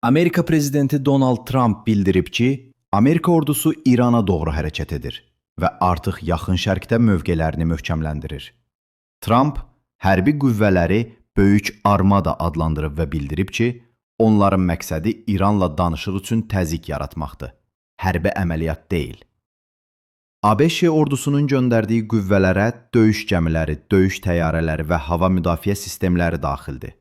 Amerika prezidenti Donald Trump bildirib ki, Amerika ordusu İrana doğru hərəkət edir və artıq yaxın şərqdə mövqelərini möhkəmləndirir. Trump hərbi qüvvələri böyük armada adlandırıb və bildirib ki, onların məqsədi İranla danışıq üçün təzyiq yaratmaqdır, hərbi əməliyyat deyil. ABŞ ordusunun göndərdiyi qüvvələrə döyüş gəmiləri, döyüş təyyarələri və hava müdafiə sistemləri daxildir.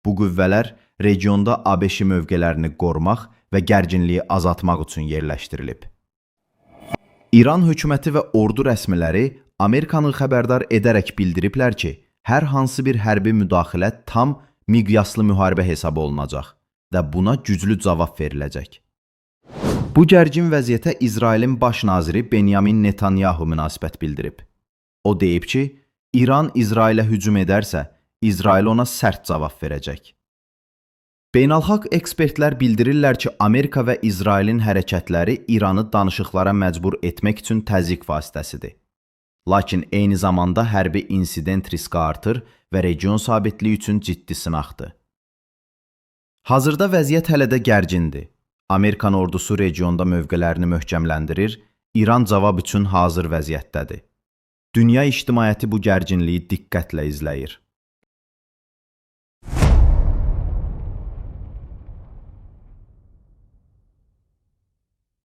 Bu qüvvələr regionda ABŞ mövqelərini qorumaq və gərginliyi azaltmaq üçün yerləşdirilib. İran hökuməti və ordu rəsmiləri Amerikanı xəbərdar edərək bildiriblər ki, hər hansı bir hərbi müdaxilə tam miqyaslı müharibə hesab olunacaq və buna güclü cavab veriləcək. Bu gərgin vəziyyətə İsrailin baş naziri Benyamin Netanyahu münasibət bildirib. O deyib ki, İran İsrailə hücum edərsə, İsrail ona sərt cavab verəcək. Beynəlxalq ekspertlər bildirirlər ki, Amerika və İsrailin hərəkətləri İranı danışıqlara məcbur etmək üçün təzyiq vasitəsidir. Lakin eyni zamanda hərbi insident riski artır və region sabitliyi üçün ciddi sınaqdır. Hazırda vəziyyət hələ də gərgindir. Amerikan ordusu regionda mövqelərini möhkəmləndirir, İran cavab üçün hazır vəziyyətdədir. Dünya ictimaiyyəti bu gərginliyi diqqətlə izləyir.